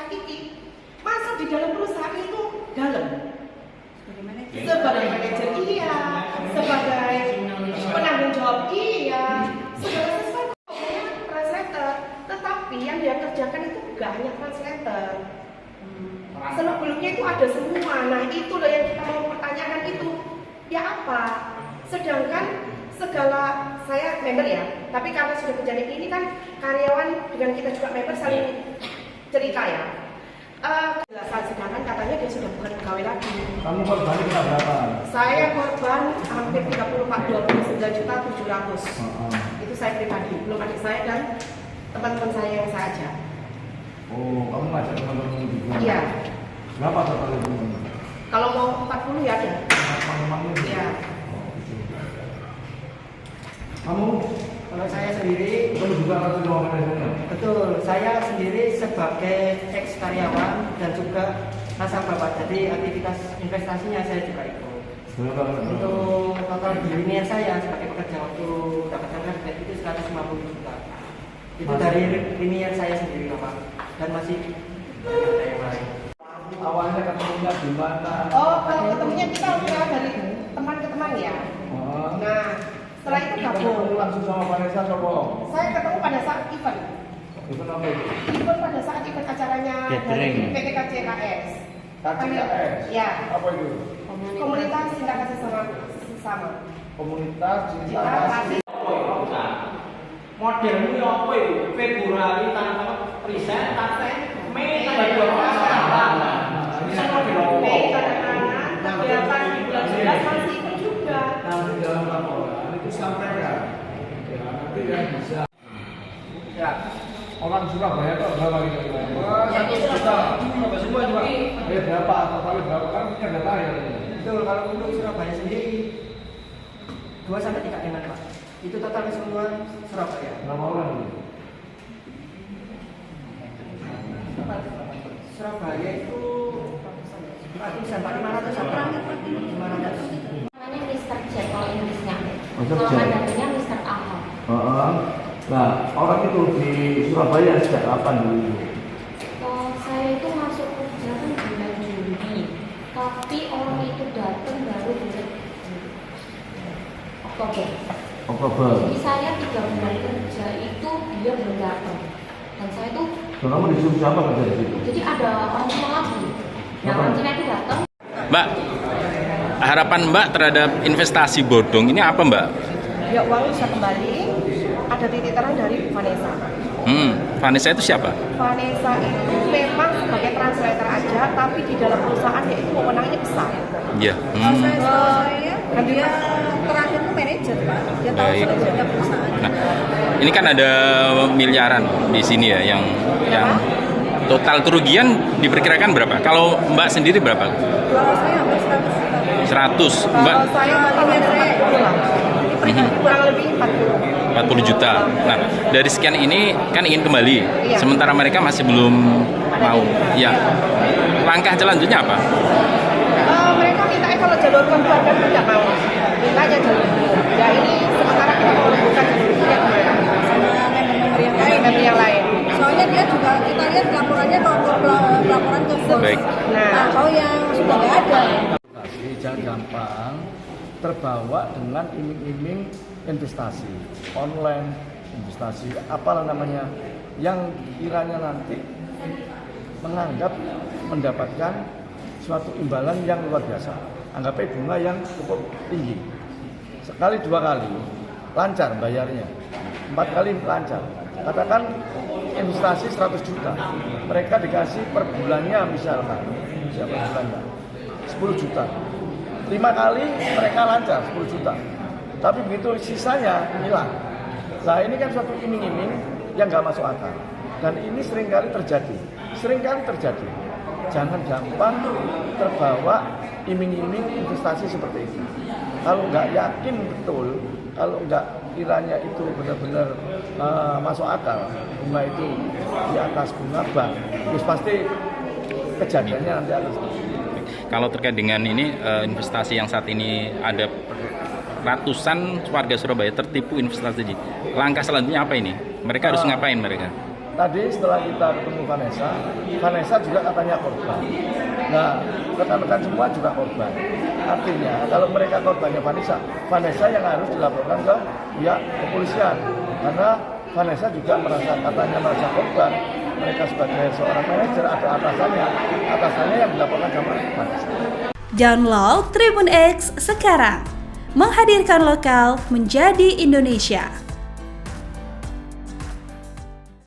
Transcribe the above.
Kiki, masa di dalam perusahaan itu dalam? Sebagai manajer iya, sebagai penanggung jawab iya, segala sesuatu translator. Tetapi yang dia kerjakan itu gak hanya translator. Sebelumnya itu ada semua. Nah itu loh yang kita mau pertanyakan itu. Ya apa? Sedangkan segala, saya member ya, tapi karena sudah kejadian ini kan karyawan dengan kita juga member saling cerita ya. Sedangkan katanya dia sudah bukan pegawai lagi. Kamu korban kita berapa? Saya korban hampir 30 Pak, 29.700.000. Itu saya pribadi, belum adik saya dan teman-teman saya yang saya ajak. Oh, kamu ngajak teman-teman juga? Iya. Berapa total itu? Kalau mau 40 ya ada. Iya. Kamu? Kalau saya sendiri, Kamu juga harus jawab manajernya? betul, saya sendiri sebagai ex karyawan dan juga nasabah Pak. Jadi aktivitas investasinya saya juga ikut. Untuk total linear saya sebagai pekerja waktu dapat cashback itu 150 juta. Itu dari linear saya sendiri Pak. Dan masih ada yang lain. Awalnya ketemunya di mana? Oh, kalau ketemunya kita udah dari teman ke teman ya. Nah, setelah itu gabung. Langsung sama Vanessa coba. Saya ketemu pada saat event. Event apa itu? Event pada saat event acaranya dari PT KCKS. KCKS? Ya. Apa itu? Komunitas cinta kasih sama. Komunitas cinta Cinta kasih. kasih. Modelmu ya apa itu? Februari tanggal present, Mei tanggal 28. Bisa model apa? Mei tanda tangan, kegiatan di bulan 11 masih ikut juga. Nanti dalam laporan itu sampaikan. Ya, nanti kan bisa. Ya. Orang Surabaya kok berapa gitu? Wah, 1 juta. Surabaya semua juga. Berapa? Totalnya berapa? Kan punya data ya. Betul, kalau untuk Surabaya sendiri 2 sampai 3 eman Pak. Itu total keseluruhan Surabaya. Berapa orang? Surabaya itu ratusan Pak, 500 apa? 500. Namanya Mr. Jack kalau Inggrisnya. Mr. Kalau Jack. Mandarinnya Mr. Ahok. Nah, orang itu di Surabaya sejak kapan dulu? Saya itu masuk kerja kan bulan Juni, tapi orang itu datang baru bulan Oktober. Oktober. Jadi saya 3 bulan kerja itu dia belum datang. Dan saya itu, So, kamu disuruh siapa kerja di situ? jadi ada orang Cina lagi. Nah orang Cina itu datang. Mbak, harapan Mbak terhadap investasi bodong ini apa Mbak? Ya uang bisa kembali. Ada titik terang dari Vanessa. Vanessa itu siapa? Vanessa itu memang sebagai translator aja, tapi di dalam perusahaan dia itu wewenangnya besar. Iya. Dan dia terakhir itu manajer Pak. Dia tahu Baik. sebenarnya perusahaan. Nah, ini kan ada miliaran di sini ya, yang total kerugian diperkirakan berapa? Kalau Mbak sendiri berapa? Kalau saya hampir 100 juta. 100. Mbak Kalau saya malah 40 lah. Kurang lebih 40. 40 juta. Nah, dari sekian ini kan ingin kembali, Iya. sementara mereka masih belum mau. Ya. Langkah selanjutnya apa? Mereka minta kalau jalur keluarga tidak mau. Mintanya jalur dulu. Ya ini sementara kita mau bukan jalur yang mereka sama member-member yang lain. Member yang lain. Soalnya dia juga kita lihat laporannya laporan ke bos. Baik. Nah, kalau yang sudah nggak ada. Jangan gampang terbawa dengan iming-iming investasi online, investasi apalah namanya, yang kiranya nanti menganggap mendapatkan suatu imbalan yang luar biasa. Anggapnya bunga yang cukup tinggi. Sekali 2 kali lancar bayarnya, 4 kali lancar. Katakan investasi 100 juta, mereka dikasih per bulannya misalkan, siapa bulannya 10 juta. 5 kali mereka lancar 10 juta. Tapi begitu sisanya hilang. Nah ini kan suatu iming-iming yang nggak masuk akal. Dan ini seringkali terjadi. Jangan gampang terbawa iming-iming investasi seperti itu. Kalau nggak yakin betul, kalau nggak kiranya itu benar-benar masuk akal, bunga itu di atas bunga bank, terus pasti kejadiannya nanti akan seperti itu. Kalau terkait dengan ini investasi yang saat ini ada ratusan warga Surabaya tertipu investasi. Langkah selanjutnya apa ini? Mereka harus ngapain mereka? tadi setelah kita ketemu Vanessa juga katanya korban. Nah, rekan-rekan semua juga korban. Artinya kalau mereka korbannya Vanessa yang harus dilaporkan ke pihak kepolisian. Karena Vanessa juga katanya merasa korban. Mereka sebagai seorang manajer ada atasannya yang dilaporkan sama Vanessa. Download Tribun X sekarang, menghadirkan lokal menjadi Indonesia.